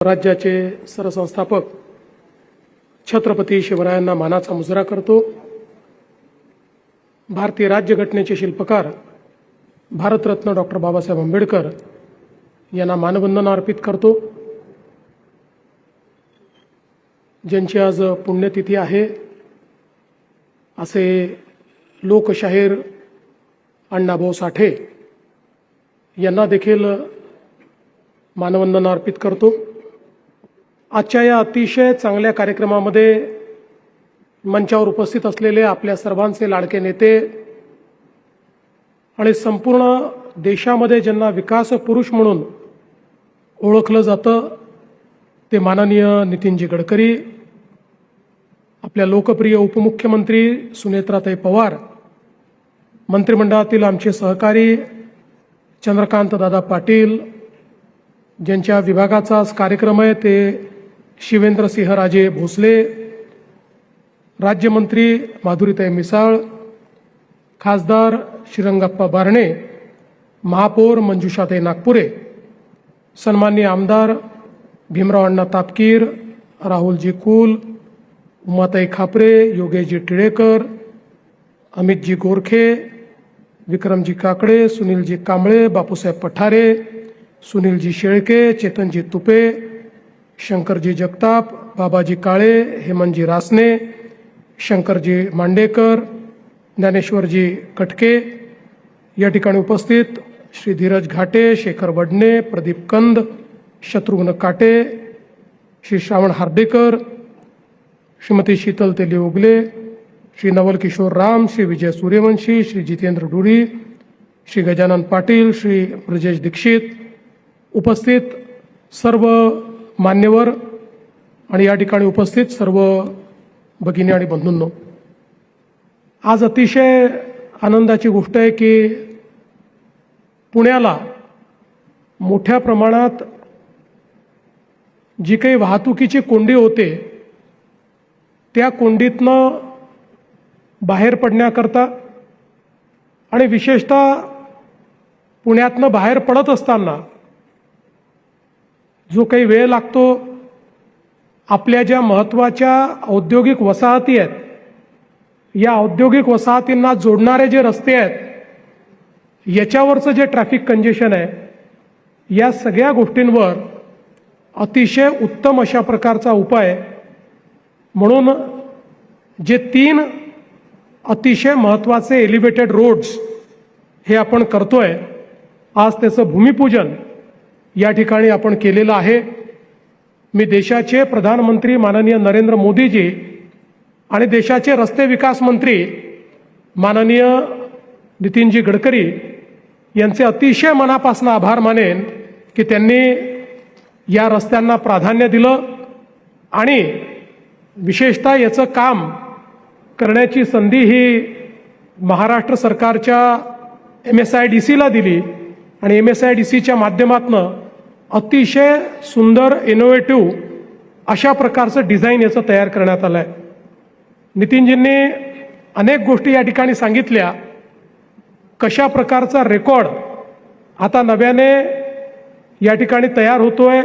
राज्याचे सरसंस्थापक छत्रपती शिवरायांना मानाचा मुजरा करतो। भारतीय राज्यघटनेचे शिल्पकार भारतरत्न डॉक्टर बाबासाहेब आंबेडकर यांना मानवंदना अर्पित करतो। ज्यांची आज पुण्यतिथी आहे असे लोकशाहीर अण्णाभाऊ साठे यांना देखील मानवंदना अर्पित करतो। आजच्या या अतिशय चांगल्या कार्यक्रमामध्ये मंचावर उपस्थित असलेले आपल्या सर्वांचे लाडके नेते आणि संपूर्ण देशामध्ये ज्यांना विकास पुरुष म्हणून ओळखलं जातं ते माननीय नितीनजी गडकरी, आपल्या लोकप्रिय उपमुख्यमंत्री सुनेत्राताई पवार, मंत्रिमंडळातील आमचे सहकारी चंद्रकांत दादा पाटील, ज्यांच्या विभागाचा आज कार्यक्रम आहे ते शिवेंद्रसिंहराजे भोसले, राज्यमंत्री माधुरीताई मिसाळ, खासदार श्रीरंगप्पा बारणे, महापौर मंजुषाताई नागपुरे, सन्माननीय आमदार भीमराव अण्णा तापकीर, राहुलजी कुल, उमाताई खापरे, योगेशजी टिळेकर, अमितजी गोरखे, विक्रमजी काकडे, सुनीलजी कांबळे, बापूसाहेब पठारे, सुनीलजी शेळके, चेतनजी तुपे, शंकरजी जगताप, बाबाजी काळे, हेमंतजी रासने, शंकरजी मांडेकर, ज्ञानेश्वरजी कटके, या ठिकाणी उपस्थित श्री धीरज घाटे, शेखर वडणे, प्रदीप कंद, शत्रुघ्न काटे, श्री श्रावण हार्डेकर, श्रीमती शीतल तेली उगले, श्री नवल किशोर राम, श्री विजय सूर्यवंशी, श्री जितेंद्र डुरी, श्री गजानन पाटील, श्री ब्रजेश दीक्षित, उपस्थित सर्व मान्यवर आणि या ठिकाणी उपस्थित सर्व भगिनी आणि बंधूंनो, आज अतिशय आनंदाची गोष्ट आहे की पुण्याला मोठ्या प्रमाणात जी काही वाहतुकीची कोंडी होते त्या कोंडीतनं बाहेर पडण्याकरता आणि विशेषतः पुण्यातनं बाहेर पडत असताना जो काही वेळ लागतो, आपल्या ज्या महत्त्वाच्या औद्योगिक वसाहती आहेत या औद्योगिक वसाहतींना जोडणारे जे रस्ते आहेत याच्यावरचं जे ट्रॅफिक कंजेशन आहे, या सगळ्या गोष्टींवर अतिशय उत्तम अशा प्रकारचा उपाय म्हणून जे 3 अतिशय महत्त्वाचे एलिव्हेटेड रोड्स हे आपण करतोय, आज त्याचं भूमिपूजन या ठिकाणी आपण केलेलं आहे। मी देशाचे प्रधानमंत्री माननीय नरेंद्र मोदीजी आणि देशाचे रस्ते विकास मंत्री माननीय नितीनजी गडकरी यांचे अतिशय मनापासून आभार मानेन की त्यांनी या रस्त्यांना प्राधान्य दिलं आणि विशेषतः याचं काम करण्याची संधी ही महाराष्ट्र सरकारच्या MSIDCला दिली आणि MSIDCच्या माध्यमातून अतिशय सुंदर इनोव्हेटिव्ह अशा प्रकारचं डिझाईन याचं तयार करण्यात आलं आहे। नितीनजींनी अनेक गोष्टी या ठिकाणी सांगितल्या, कशा प्रकारचा रेकॉर्ड आता नव्याने या ठिकाणी तयार होतोय।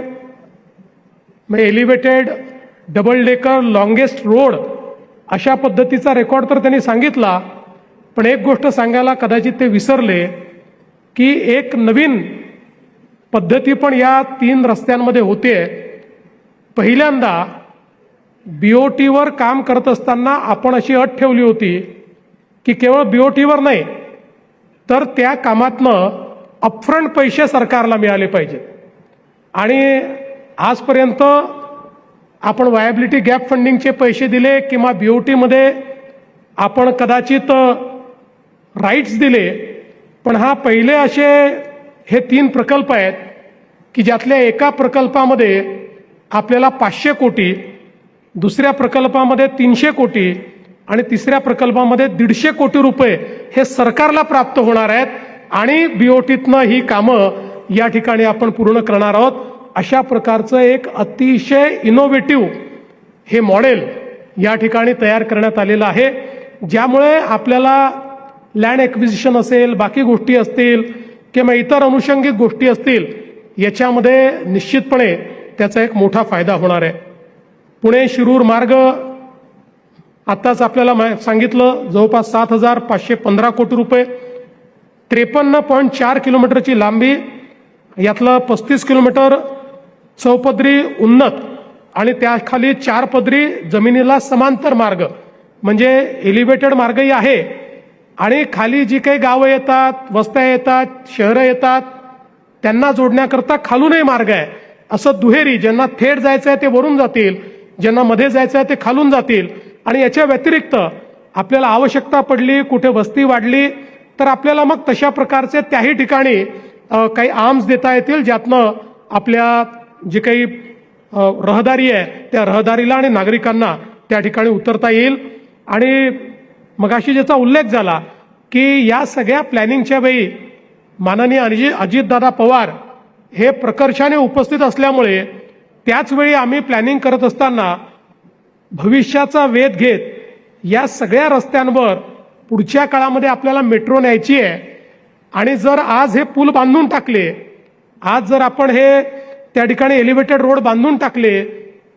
मग elevated double decker longest road अशा पद्धतीचा रेकॉर्ड तर त्यांनी सांगितला, पण एक गोष्ट सांगायला कदाचित ते विसरले की एक नवीन पद्धती पण या 3 रस्त्यांमध्ये होते। पहिल्यांदा BOTवर काम करत असताना आपण अशी अट ठेवली होती की केवळ BOTवर नाही तर त्या कामातनं अपफ्रंट पैसे सरकारला मिळाले पाहिजेत आणि आजपर्यंत आपण वायबिलिटी गॅप फंडिंगचे पैसे दिले किंवा BOTमध्ये आपण कदाचित राईट्स दिले, पण हा पहिले असे हे 3 प्रकल्प आहेत की ज्यातल्या एका प्रकल्पामध्ये आपल्याला 500 कोटी, दुसऱ्या प्रकल्पामध्ये 300 कोटी आणि तिसऱ्या प्रकल्पामध्ये 150 कोटी रुपये हे सरकारला प्राप्त होणार आहेत आणि BOTतनं ही कामं या ठिकाणी आपण पूर्ण करणार आहोत। अशा प्रकारचं एक अतिशय इनोव्हेटिव्ह हे मॉडेल या ठिकाणी तयार करण्यात आलेलं आहे, ज्यामुळे आपल्याला लँड ॲक्विजिशन असेल, बाकी गोष्टी असतील किंवा इतर अनुषंगिक गोष्टी असतील, याच्यामध्ये निश्चितपणे त्याचा एक मोठा फायदा होणार आहे. पुणे शिरूर मार्ग आत्ताच आपल्याला सांगितलं, जवळपास 7,515 कोटी रुपये, 53.4 किलोमीटरची लांबी, यातलं 35 किलोमीटर चौपदरी उन्नत आणि त्याखाली 4 पदरी जमिनीला समांतर मार्ग, म्हणजे एलिव्हेटेड मार्गही आहे आणि खाली जी काही गावं येतात, वस्त्या येतात, शहरं येतात, त्यांना जोडण्याकरता खालूनही मार्ग आहे. असं दुहेरी, ज्यांना थेट जायचं आहे ते वरून जातील, ज्यांना मध्ये जायचं आहे ते खालून जातील. आणि याच्या व्यतिरिक्त आपल्याला आवश्यकता पडली, कुठे वस्ती वाढली, तर आपल्याला मग तशा प्रकारचे त्याही ठिकाणी काही आर्म्स देता येतील, ज्यातनं आपल्या जे काही रहदारी आहे त्या रहदारीला आणि नागरिकांना त्या ठिकाणी उतरता येईल. आणि मगाशी ज्याचा उल्लेख झाला की या सगळ्या प्लॅनिंगच्या वेळी माननीय अजितदादा पवार हे प्रकर्षाने उपस्थित असल्यामुळे त्याच वेळी आम्ही प्लॅनिंग करत असताना भविष्याचा वेध घेत या सगळ्या रस्त्यांवर पुढच्या काळामध्ये आपल्याला मेट्रो न्यायची आहे. आणि जर आज हे पूल बांधून टाकले, आज जर आपण हे त्या ठिकाणी एलिव्हेटेड रोड बांधून टाकले,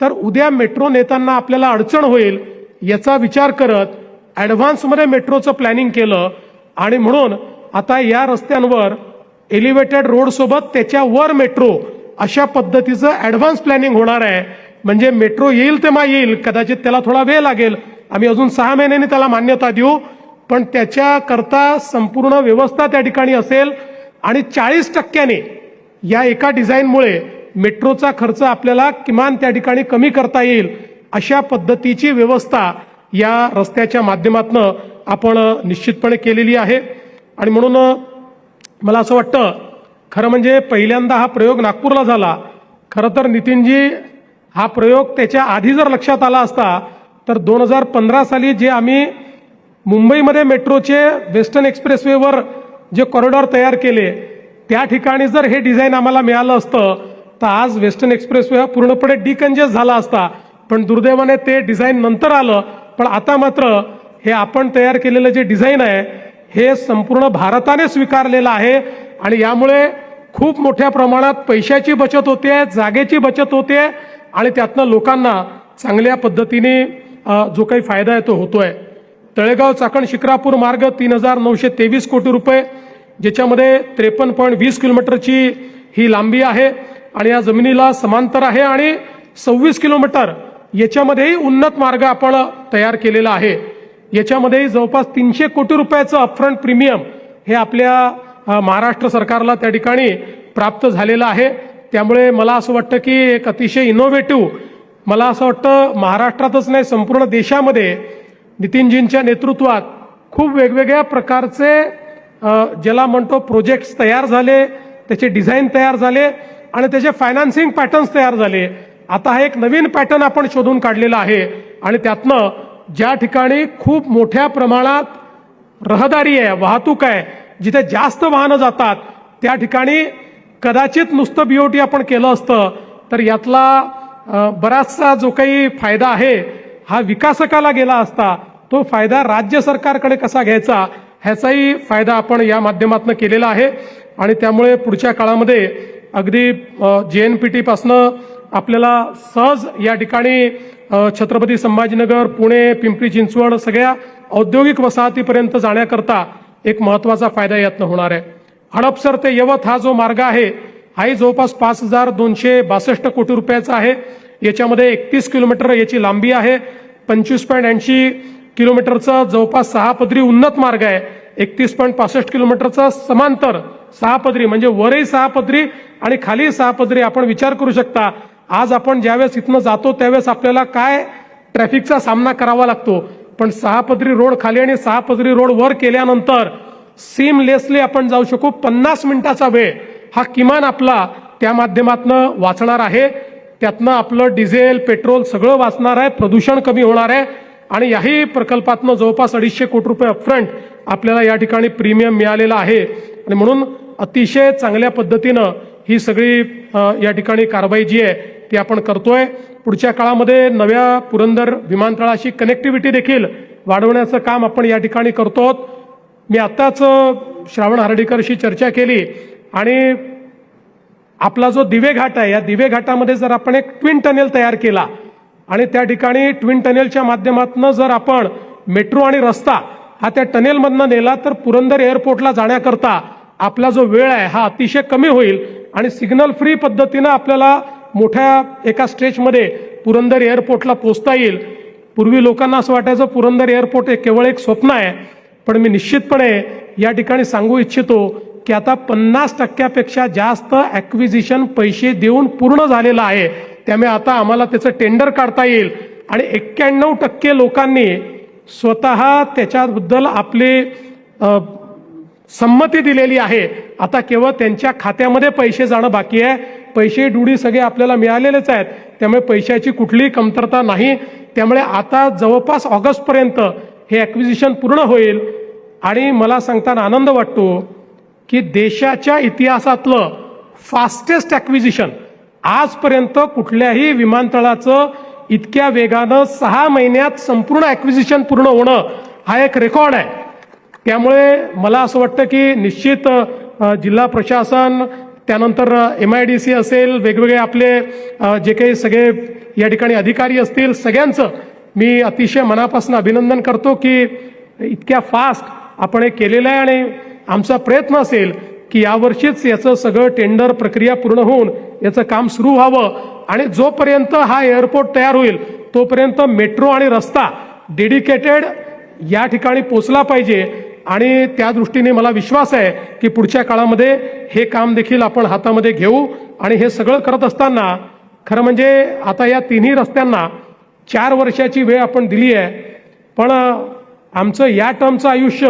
तर उद्या मेट्रो नेताना आपल्याला अडचण होईल, याचा विचार करत ॲडव्हान्समध्ये मेट्रोचं प्लॅनिंग केलं. आणि म्हणून आता या रस्त्यांवर एलिव्हेटेड रोडसोबत त्याच्यावर मेट्रो अशा पद्धतीचं ॲडव्हान्स प्लॅनिंग होणार आहे. म्हणजे मेट्रो येईल तेव्हा येईल, कदाचित त्याला थोडा वेळ लागेल, आम्ही अजून 6 महिन्यांनी त्याला मान्यता देऊ, पण त्याच्याकरता संपूर्ण व्यवस्था त्या ठिकाणी असेल. आणि 40% या एका डिझाईनमुळे मेट्रोचा खर्च आपल्याला किमान त्या ठिकाणी कमी करता येईल, अशा पद्धतीची व्यवस्था या रस्त्याच्या माध्यमातून आपण निश्चितपणे केलेली आहे. आणि म्हणून मला असं वाटतं, खरं म्हणजे पहिल्यांदा हा प्रयोग नागपूरला झाला. खरं तर नितीनजी, हा प्रयोग त्याच्या आधी जर लक्षात आला असता तर 2015 साली जे आम्ही मुंबईमध्ये मेट्रोचे वेस्टर्न एक्सप्रेसवेवर जे कॉरिडॉर तयार केले, त्या ठिकाणी जर हे डिझाईन आम्हाला मिळालं असतं तर आज वेस्टर्न एक्सप्रेसवे हा पूर्णपणे डिकंजेस्ट झाला असता. पण दुर्दैवाने ते डिझाईन नंतर आलं. पण आता मात्र हे आपण तयार केलेलं जे डिझाईन आहे हे संपूर्ण भारताने स्वीकारलेलं आहे. आणि यामुळे खूप मोठ्या प्रमाणात पैशाची बचत होते, जागेची बचत होते आणि त्यातनं लोकांना चांगल्या पद्धतीने जो काही फायदा आहे तो होतोय. तळेगाव चाकण शिक्रापूर मार्ग 3,923 कोटी रुपये, ज्याच्यामध्ये 53.20 किलोमीटरची ही लांबी आहे आणि या जमिनीला समांतर आहे. आणि 26 किलोमीटर याच्यामध्येही उन्नत मार्ग आपण तयार केलेला आहे. याच्यामध्येही जवळपास 300 कोटी रुपयाचं अपफ्रंट प्रीमियम हे आपल्या महाराष्ट्र सरकारला त्या ठिकाणी प्राप्त झालेलं आहे. त्यामुळे मला असं वाटतं की एक अतिशय इनोव्हेटिव्ह, मला असं वाटतं महाराष्ट्रातच नाही संपूर्ण देशामध्ये नितीनजींच्या नेतृत्वात खूप वेगवेगळ्या प्रकारचे ज्याला म्हणतो प्रोजेक्ट्स तयार झाले, त्याचे डिझाईन तयार झाले आणि त्याचे फायनान्सिंग पॅटर्न्स तयार झाले. आता हा एक नवीन पॅटर्न आपण शोधून काढलेला आहे आणि त्यातनं ज्या ठिकाणी खूप मोठ्या प्रमाणात रहदारी आहे, वाहतूक आहे, जिथे जास्त वाहनं जातात त्या ठिकाणी कदाचित नुसतं BOT आपण केलं असतं तर यातला बराचसा जो काही फायदा आहे हा विकासकाला गेला असता. तो फायदा राज्य सरकारकडे कसा घ्यायचा ह्याचाही फायदा आपण या माध्यमातून केलेला आहे. आणि त्यामुळे पुढच्या काळामध्ये अगदी JNPT पासनं आपल्याला सहज या ठिकाणी छत्रपती संभाजीनगर, पुणे, पिंपरी चिंचवड सगळ्या औद्योगिक वसाहतीपर्यंत जाण्याकरता एक महत्त्वाचा फायदा यातनं होणार आहे. हडपसर ते यवत हा जो मार्ग आहे हाही जवळपास 5,262 कोटी रुपयाचा आहे. याच्यामध्ये 31 किलोमीटर याची लांबी आहे, 25.80 किलोमीटरचा जवळपास 6 पदरी उन्नत मार्ग आहे, 31.65 किलोमीटरचा समांतर 6 पदरी, म्हणजे वरही 6 पदरी आणि खाली 6 पदरी. आपण विचार करू शकता आज आपण ज्यावेळेस इथनं जातो त्यावेळेस आपल्याला काय ट्रॅफिकचा सामना करावा लागतो, पण 6 पदरी रोड खाली आणि 6 पदरी रोड वर केल्यानंतर सीमलेसली आपण जाऊ शकू. 50 मिनिटाचा वेळ हा किमान आपला त्या माध्यमातनं वाचणार आहे. त्यातनं आपलं डिझेल, पेट्रोल सगळं वाचणार आहे, प्रदूषण कमी होणार आहे. आणि याही प्रकल्पातनं जवळपास 250 कोटी रुपये अपफ्रंट आपल्याला या ठिकाणी प्रीमियम मिळालेला आहे. आणि म्हणून अतिशय चांगल्या पद्धतीनं ही सगळी या ठिकाणी कारवाई जी आहे ती आपण करतोय. पुढच्या काळामध्ये नव्या पुरंदर विमानतळाशी कनेक्टिव्हिटी देखील वाढवण्याचं काम आपण या ठिकाणी करतो. मी आत्ताच श्रावण हर्डीकरशी चर्चा केली आणि आपला जो दिवे घाट आहे, या दिवे घाटामध्ये जर आपण एक ट्विन टनेल तयार केला आणि त्या ठिकाणी ट्विन टनेलच्या माध्यमातून जर आपण मेट्रो आणि रस्ता हा त्या टनेलमधनं नेला तर पुरंदर एअरपोर्टला जाण्याकरता आपला जो वेळ आहे हा अतिशय कमी होईल आणि सिग्नल फ्री पद्धतीनं आपल्याला मोठ्या एका स्ट्रेचमध्ये पुरंदर एअरपोर्टला पोहोचता येईल. पूर्वी लोकांना असं वाटायचं पुरंदर एअरपोर्ट हे केवळ एक स्वप्न आहे, पण मी निश्चितपणे या ठिकाणी सांगू इच्छितो की आता 50% जास्त ॲक्विजिशन पैसे देऊन पूर्ण झालेलं आहे. त्यामुळे आता आम्हाला त्याचं टेंडर काढता येईल आणि 91% लोकांनी स्वतः त्याच्याबद्दल आपली संमती दिलेली आहे. आता केवळ त्यांच्या खात्यामध्ये पैसे जाणं बाकी आहे. पैसे डुडी सगळे आपल्याला मिळालेलेच आहेत, त्यामुळे पैशाची कुठलीही कमतरता नाही. त्यामुळे आता जवळपास ऑगस्टपर्यंत हे ॲक्विजिशन पूर्ण होईल आणि मला सांगताना आनंद वाटतो की देशाच्या इतिहासातलं फास्टेस्ट ॲक्विजिशन आजपर्यंत कुठल्याही विमानतळाचं इतक्या वेगानं 6 महिन्यात संपूर्ण ॲक्विजिशन पूर्ण होणं हा एक रेकॉर्ड आहे. त्यामुळे मला असं वाटतं की निश्चित जिल्हा प्रशासन, त्यानंतर MIDC असेल, वेगवेगळे आपले जे काही सगळे या ठिकाणी अधिकारी असतील, सगळ्यांचं मी अतिशय मनापासून अभिनंदन करतो की इतक्या फास्ट आपण हे केलेलं आहे आणि आमचा प्रयत्न असेल की यावर्षीच याचं सगळं टेंडर प्रक्रिया पूर्ण होऊन याचं काम सुरू व्हावं आणि जोपर्यंत हा एअरपोर्ट तयार होईल तोपर्यंत मेट्रो आणि रस्ता डेडिकेटेड या ठिकाणी पोचला पाहिजे आणि त्या दृष्टीने मला विश्वास आहे की पुढच्या काळामध्ये हे काम देखील आपण हातामध्ये घेऊ. आणि हे सगळं करत असताना खरं म्हणजे आता या तिन्ही रस्त्यांना 4 वर्षाची वेळ आपण दिली आहे, पण आमचं या टर्मचं आयुष्य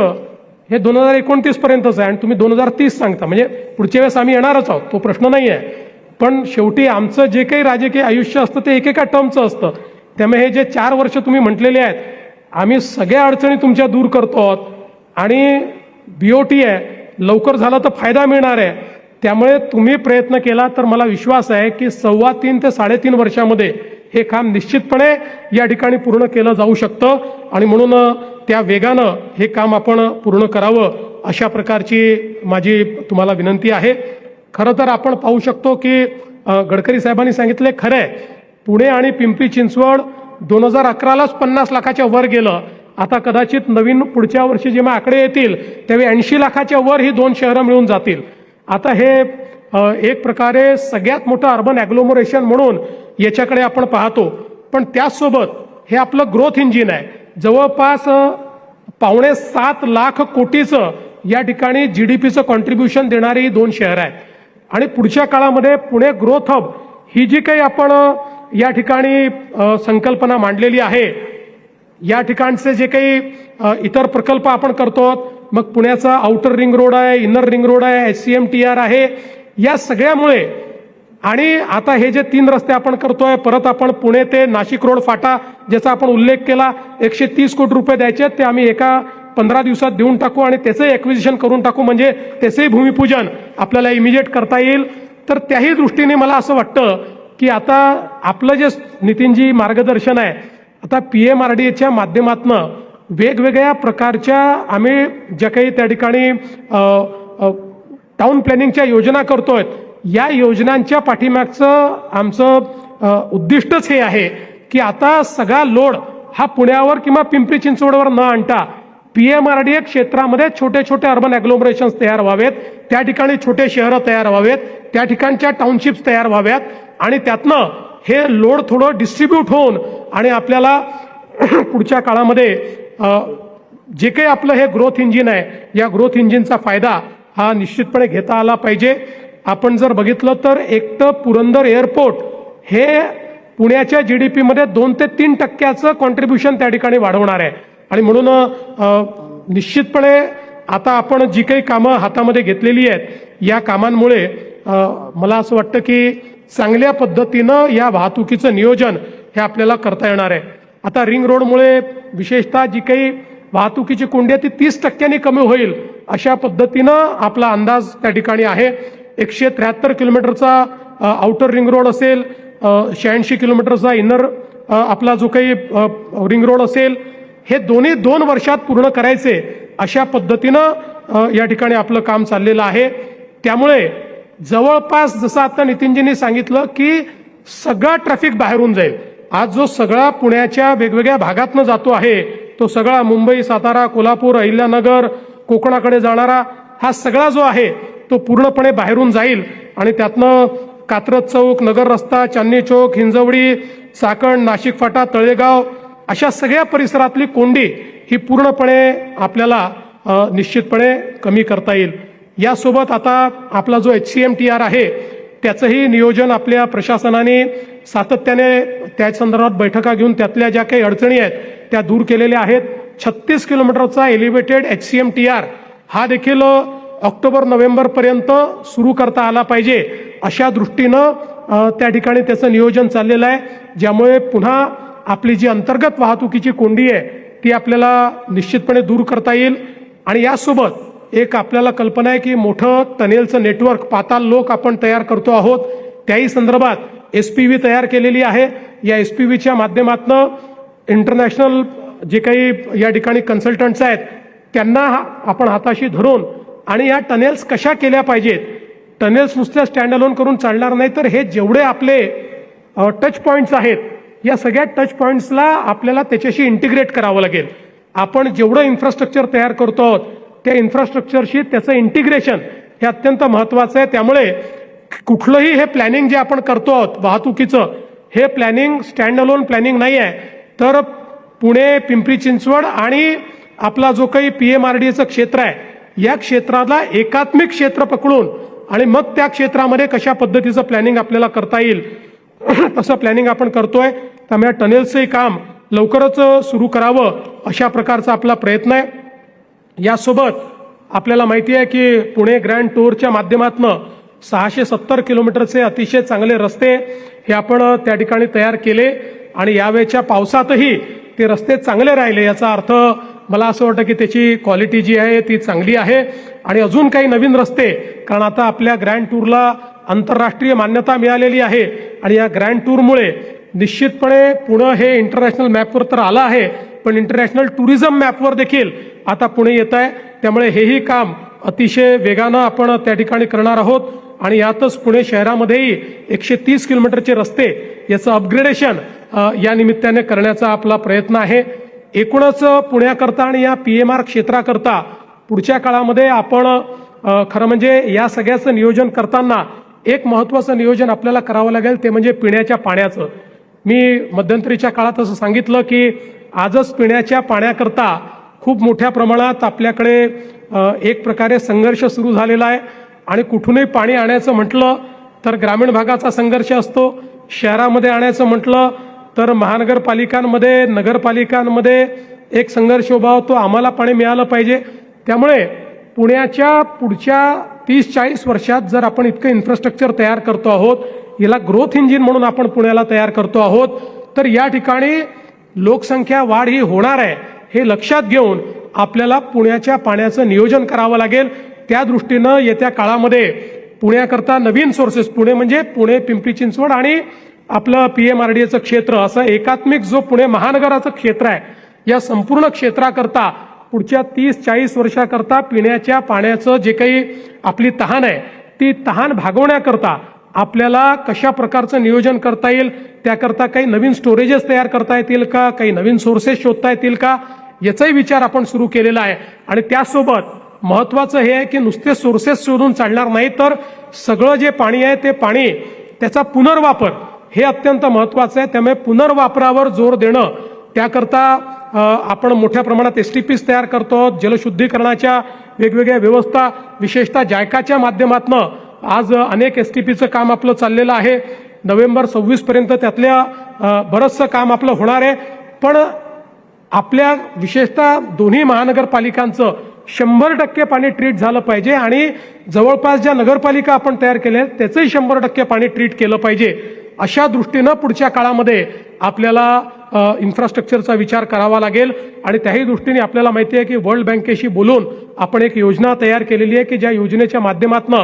हे 2029 पर्यंतच आहे आणि तुम्ही 2030 सांगता, म्हणजे पुढच्या वेळेस आम्ही येणारच आहोत, तो प्रश्न नाही आहे. पण शेवटी आमचं जे काही राजकीय आयुष्य असतं ते एकेका टर्मचं असतं. त्यामुळे हे जे 4 वर्ष तुम्ही म्हटलेले आहेत, आम्ही सगळ्या अडचणी तुमच्या दूर करतो आहोत आणि BOT आहे, लवकर झालं तर फायदा मिळणार आहे. त्यामुळे तुम्ही प्रयत्न केला तर मला विश्वास आहे की 3.25 ते 3.5 वर्षामध्ये हे काम निश्चितपणे या ठिकाणी पूर्ण केलं जाऊ शकतं आणि म्हणून त्या वेगानं हे काम आपण पूर्ण करावं अशा प्रकारची माझी तुम्हाला विनंती आहे. खरं तर आपण पाहू शकतो की गडकरी साहेबांनी सांगितले खरं आहे, पुणे आणि पिंपरी चिंचवड 2011लाच 50 लाखाच्या वर गेलं. आता कदाचित नवीन पुढच्या वर्षी जेव्हा आकडे येतील त्यावेळी 80 लाखाच्या वर ही 2 शहरं मिळून जातील. आता हे एक प्रकारे सगळ्यात मोठं अर्बन ॲग्लोमरेशन म्हणून याच्याकडे आपण पाहतो, पण त्याचसोबत हे आपलं ग्रोथ इंजिन आहे. जवळपास 6.25 लाख कोटीचं या ठिकाणी GDPचं कॉन्ट्रीब्युशन देणारी ही 2 शहरं आहेत आणि पुढच्या काळामध्ये पुणे ग्रोथ हब ही जी काही आपण या ठिकाणी संकल्पना मांडलेली आहे, या ठिकाणचे जे काही इतर प्रकल्प आपण करतो, मग पुण्याचा आउटर रिंग रोड आहे, इनर रिंग रोड आहे, SCMTR आहे, या सगळ्यामुळे आणि आता हे जे 3 रस्ते आपण करतोय, परत आपण पुणे ते नाशिक रोड फाटा ज्याचा आपण उल्लेख केला, 130 कोटी रुपये द्यायचे, ते आम्ही एका 15 दिवसात देऊन टाकू आणि त्याचंही ॲक्विजिशन करून टाकू, म्हणजे त्याचंही भूमिपूजन आपल्याला इमिजिएट करता येईल. तर त्याही दृष्टीने मला असं वाटतं की आता आपलं जे नितीनजी मार्गदर्शन आहे, आता PMRDAच्या माध्यमातनं वेगवेगळ्या प्रकारच्या आम्ही ज्या काही त्या ठिकाणी टाउन प्लॅनिंगच्या योजना करतोय, या योजनांच्या पाठीमागचं आमचं उद्दिष्टच हे आहे की आता सगळा लोड हा पुण्यावर किंवा पिंपरी चिंचवडवर न आणता PMRDA क्षेत्रामध्ये छोटे छोटे अर्बन ॲग्लोमरेशन्स तयार व्हावेत, त्या ठिकाणी छोटे शहरं तयार व्हावेत, त्या ठिकाणच्या टाउनशिप्स तयार व्हाव्यात आणि त्यातनं हे लोड थोडं डिस्ट्रीब्यूट होऊन आणि आपल्याला पुढच्या काळामध्ये जे काही आपलं हे ग्रोथ इंजिन आहे, या ग्रोथ इंजिनचा फायदा हा निश्चितपणे घेता आला पाहिजे. आपण जर बघितलं तर एकटं पुरंदर एअरपोर्ट हे पुण्याच्या GDPमध्ये 2 ते 3% कॉन्ट्रीब्युशन त्या ठिकाणी वाढवणार आहे आणि म्हणून निश्चितपणे आता आपण जी काही कामं हातामध्ये घेतलेली आहेत, या कामांमुळे मला असं वाटतं की चांगल्या पद्धतीनं या वाहतुकीचं नियोजन हे आपल्याला करता येणार आहे. आता रिंग रोडमुळे विशेषतः जी काही वाहतुकीची कोंडी आहे ती 30% कमी होईल अशा पद्धतीनं आपला अंदाज त्या ठिकाणी आहे. 173 किलोमीटरचा आउटर रिंग रोड असेल, 86 किलोमीटरचा इनर आपला जो काही रिंग रोड असेल, हे दोन्ही 2 वर्षात पूर्ण करायचे अशा पद्धतीनं या ठिकाणी आपलं काम चाललेलं आहे. त्यामुळे जवळपास जसं आता नितीनजींनी सांगितलं की सगळा ट्रॅफिक बाहेरून जाईल. आज जो सगळा पुण्याच्या वेगवेगळ्या भागातनं जातो आहे तो सगळा मुंबई, सातारा, कोल्हापूर, अहिल्यानगर, कोकणाकडे जाणारा हा सगळा जो आहे तो पूर्णपणे बाहेरून जाईल आणि त्यातनं कात्रज चौक, नगर रस्ता, चांदणी चौक, हिंजवडी, चाकण, नाशिक फाटा, तळेगाव अशा सगळ्या परिसरातली कोंडी ही पूर्णपणे आपल्याला निश्चितपणे कमी करता येईल. यासोबत आता आपला जो HCMTR आहे त्याचंही नियोजन आपल्या प्रशासनाने सातत्याने त्या संदर्भात बैठका घेऊन त्यातल्या ज्या काही अडचणी आहेत त्या दूर केलेल्या आहेत. 36 किलोमीटरचा एलिव्हेटेड HCMTR हा देखील ऑक्टोबर-नोव्हेंबर पर्यंत सुरू करता आला पाहिजे अशा दृष्टीनं त्या ठिकाणी त्याचं नियोजन चाललेलं आहे, ज्यामुळे पुन्हा आपली जी अंतर्गत वाहतुकीची कोंडी आहे ती आपल्याला निश्चितपणे दूर करता येईल. आणि यासोबत एक आपल्याला कल्पना आहे की मोठं टनेलचं नेटवर्क पाताल लोक आपण तयार करतो आहोत. त्याही संदर्भात SPV तयार केलेली आहे. या SPVच्या माध्यमातून इंटरनॅशनल जे काही या ठिकाणी कन्सल्टंट्स आहेत त्यांना आपण हाताशी धरून आणि या टनेल्स कशा केल्या पाहिजेत, टनेल्स नुसत्या स्टँड अलोन करून चालणार नाही, तर हे जेवढे आपले टच पॉईंट्स आहेत या सगळ्या टच पॉईंट्सला आपल्याला त्याच्याशी इंटिग्रेट करावं लागेल. आपण जेवढं इन्फ्रास्ट्रक्चर तयार करतो आहोत त्या इन्फ्रास्ट्रक्चरशी त्याचं इंटिग्रेशन हे अत्यंत महत्त्वाचं आहे. त्यामुळे कुठलंही हे प्लॅनिंग जे आपण करतो आहोत वाहतुकीचं, हे प्लॅनिंग स्टँड अलोन प्लॅनिंग नाही आहे, तर पुणे, पिंपरी चिंचवड आणि आपला जो काही PMRDAचं क्षेत्र आहे या क्षेत्राला एकात्मिक क्षेत्र पकडून आणि मग त्या क्षेत्रामध्ये कशा पद्धतीचं प्लॅनिंग आपल्याला करता येईल तसं प्लॅनिंग आपण करतोय. त्यामुळे टनेल्सचंही काम लवकरच सुरू करावं अशा प्रकारचा आपला प्रयत्न आहे. यासोबत आपल्याला माहिती आहे की पुणे ग्रँड टूरच्या माध्यमातून 670 किलोमीटरचे अतिशय चांगले रस्ते हे आपण त्या ठिकाणी तयार केले आणि यावेळच्या पावसातही ते रस्ते चांगले राहिले. याचा अर्थ मला असं वाटतं की त्याची क्वालिटी जी आहे ती चांगली आहे. आणि अजून काही नवीन रस्ते, कारण आता आपल्या ग्रँड टूरला आंतरराष्ट्रीय मान्यता मिळालेली आहे आणि या ग्रँड टूरमुळे निश्चितपणे पुणे हे इंटरनॅशनल मॅपवर तर आलं आहे, पण इंटरनॅशनल टुरिझम मॅपवर देखील आता पुणे येत आहे. त्यामुळे हेही काम अतिशय वेगानं आपण त्या ठिकाणी करणार आहोत आणि यातच पुणे शहरामध्येही 130 किलोमीटरचे रस्ते याचं अपग्रेडेशन या निमित्ताने करण्याचा आपला प्रयत्न आहे. एकूणच पुण्याकरता आणि या PMR क्षेत्राकरता पुढच्या काळामध्ये आपण खरं म्हणजे या सगळ्याचं नियोजन करताना एक महत्त्वाचं नियोजन आपल्याला करावं लागेल, ते म्हणजे पिण्याच्या पाण्याचं. मी मध्यंतरीच्या काळात असं सांगितलं की आजच पिण्याच्या पाण्याकरता खूप मोठ्या प्रमाणात आपल्याकडे एक प्रकारे संघर्ष सुरू झालेला आहे आणि कुठूनही पाणी आणायचं म्हटलं तर ग्रामीण भागाचा संघर्ष असतो, शहरामध्ये आणायचं म्हटलं तर महानगरपालिकांमध्ये, नगरपालिकांमध्ये एक संघर्ष उभा होतो, आम्हाला पाणी मिळालं पाहिजे. त्यामुळे पुण्याच्या पुढच्या 30-40 वर्षात जर आपण इतकं इन्फ्रास्ट्रक्चर तयार करतो आहोत, याला ग्रोथ इंजिन म्हणून आपण पुण्याला तयार करतो आहोत, तर या ठिकाणी लोकसंख्या वाढ ही होणार आहे हे लक्षात घेऊन आपल्याला पुण्याच्या पाण्याचं नियोजन करावं लागेल. त्या दृष्टीनं येत्या काळामध्ये पुण्याकरता नवीन सोर्सेस, पुणे म्हणजे पुणे, पिंपरी चिंचवड आणि आपलं PMRDAचं क्षेत्र, असं एकात्मिक जो पुणे महानगराचं क्षेत्र आहे, या संपूर्ण क्षेत्राकरता पुढच्या 30-40 वर्षाकरता पिण्याच्या पाण्याचं जे काही आपली तहान आहे ती तहान भागवण्याकरता आपल्याला कशा प्रकारचं नियोजन करता येईल, त्याकरता काही नवीन स्टोरेजेस तयार करता येतील का, काही नवीन सोर्सेस शोधता येतील का, याचाही विचार आपण सुरू केलेला आहे. आणि त्यासोबत महत्त्वाचं हे आहे की नुसते सोर्सेस शोधून चालणार नाही, तर सगळं जे पाणी आहे ते पाणी त्याचा पुनर्वापर हे अत्यंत महत्त्वाचं आहे. त्यामुळे पुनर्वापरावर जोर देणं, त्याकरता आपण मोठ्या प्रमाणात STPs तयार करतो. जलशुद्धीकरणाच्या वेगवेगळ्या व्यवस्था, विशेषतः जायकाच्या माध्यमातून आज अनेक STPचं काम आपलं चाललेलं आहे. नोव्हेंबर 26 पर्यंत त्यातल्या बरंचसं काम आपलं होणार आहे. पण आपल्या विशेषतः दोन्ही महानगरपालिकांचं 100% पाणी ट्रीट झालं पाहिजे आणि जवळपास ज्या नगरपालिका आपण तयार केल्या आहेत त्याचंही 100% पाणी ट्रीट केलं पाहिजे. अशा दृष्टीनं पुढच्या काळामध्ये आपल्याला इन्फ्रास्ट्रक्चरचा विचार करावा लागेल. आणि त्याही दृष्टीने आपल्याला माहिती आहे की वर्ल्ड बँकेशी बोलून आपण एक योजना तयार केलेली आहे की ज्या योजनेच्या माध्यमातून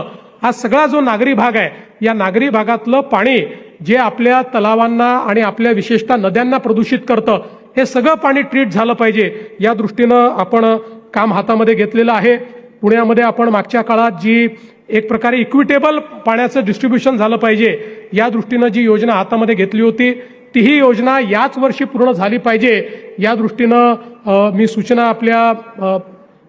हा सगळा जो नागरी भाग आहे, या नागरी भागातलं पाणी जे आपल्या तलावांना आणि आपल्या विशेषतः नद्यांना प्रदूषित करतं, हे सगळं पाणी ट्रीट झालं पाहिजे. या दृष्टीनं आपण काम हातामध्ये घेतलेलं आहे. पुण्यामध्ये आपण मागच्या काळात जी एक प्रकारे इक्विटेबल पाण्याचं डिस्ट्रीब्युशन झालं पाहिजे, या दृष्टीनं जी योजना हातामध्ये घेतली होती तीही योजना याच वर्षी पूर्ण झाली पाहिजे, या दृष्टीनं मी सूचना आपल्या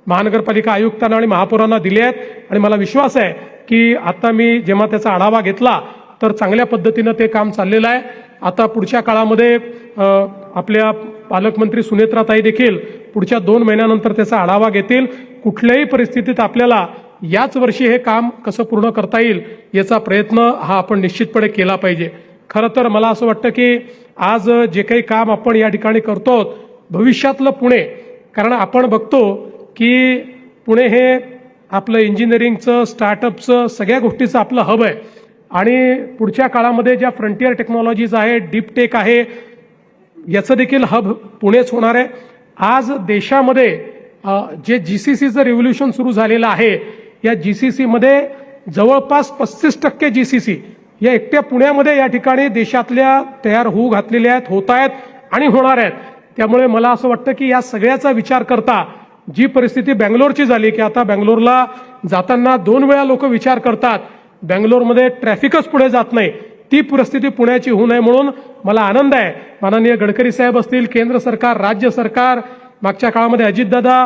महानगरपालिका आयुक्तांना आणि महापौरांना दिल्या आहेत आणि मला विश्वास आहे की आता मी जेव्हा त्याचा आढावा घेतला तर चांगल्या पद्धतीनं ते काम चाललेलं आहे. आता पुढच्या काळामध्ये आपल्या पालकमंत्री सुनेत्राताई देखील पुढच्या 2 महिन्यानंतर त्याचा आढावा घेतील. कुठल्याही परिस्थितीत आपल्याला याच वर्षी हे काम कसं पूर्ण करता येईल याचा प्रयत्न हा आपण निश्चितपणे केला पाहिजे. खरं तर मला असं वाटतं की आज जे काही काम आपण या ठिकाणी करतो भविष्यातलं पुणे, कारण आपण बघतो की पुणे हे आपलं इंजिनिअरिंगचं, स्टार्टअपचं, सगळ्या गोष्टीचं आपलं हब आहे आणि पुढच्या काळामध्ये ज्या फ्रंटियर टेक्नॉलॉजीज आहे, डीप टेक आहे, याचं देखील हब पुणेच होणार आहे. आज देशामध्ये जे GCCचं रिव्होल्युशन सुरू झालेलं आहे, या GCCमध्ये जवळपास 35% GCC या एकट्या पुण्यामध्ये या ठिकाणी देशातल्या तयार होऊ घातलेल्या आहेत, होत आहेत आणि होणार आहेत. त्यामुळे मला असं वाटतं की या सगळ्याचा विचार करता जी परिस्थिती बँगलोरची झाली की आता बँगलोरला जाताना 2 वेळा लोक विचार करतात, बँगलोरमध्ये ट्रॅफिकच पुढे जात नाही, ती परिस्थिती पुण्याची होऊ नये म्हणून मला आनंद आहे. माननीय गडकरी साहेब असतील, केंद्र सरकार, राज्य सरकार, मागच्या काळामध्ये अजितदादा,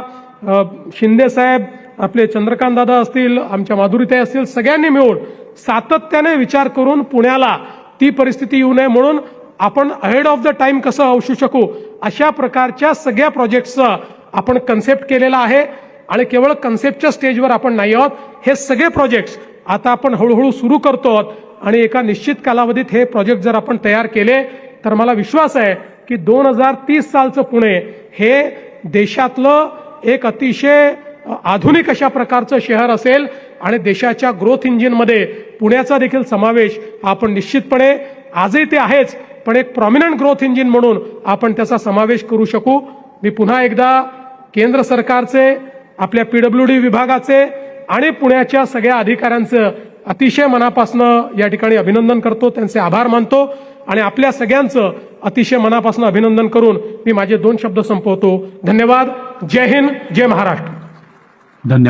शिंदे साहेब, आपले चंद्रकांत दादा असतील, आमच्या माधुरीताई असतील, सगळ्यांनी मिळून सातत्याने विचार करून पुण्याला ती परिस्थिती येऊ नये म्हणून आपण अहेड ऑफ द टाइम कसं होऊ शकू अशा प्रकारच्या सगळ्या प्रोजेक्ट्सचं आपण कन्सेप्ट केलेला आहे आणि केवळ कन्सेप्टच्या स्टेजवर आपण नाही आहोत. हे सगळे प्रोजेक्ट्स आता आपण हळूहळू सुरू करतो आणि एका निश्चित कालावधीत हे प्रोजेक्ट जर आपण तयार केले तर मला विश्वास आहे की 2030 सालचं पुणे हे देशातलं एक अतिशय आधुनिक अशा प्रकारचं शहर असेल आणि देशाच्या ग्रोथ इंजिनमध्ये पुण्याचा देखील समावेश आपण निश्चितपणे, आजही ते आहेच, पण एक प्रॉमिनंट ग्रोथ इंजिन म्हणून आपण त्याचा समावेश करू शकू. मी पुन्हा एकदा केंद्र सरकारचे, आपल्या PWD विभागाचे आणि पुण्याच्या सगळ्या अधिकाऱ्यांचं अतिशय मनापासून या ठिकाणी अभिनंदन करतो, त्यांचे आभार मानतो आणि आपल्या सगळ्यांचं अतिशय मनापासून अभिनंदन करून मी माझे 2 शब्द संपवतो. धन्यवाद. जय हिंद, जय महाराष्ट्र. धन्यवाद.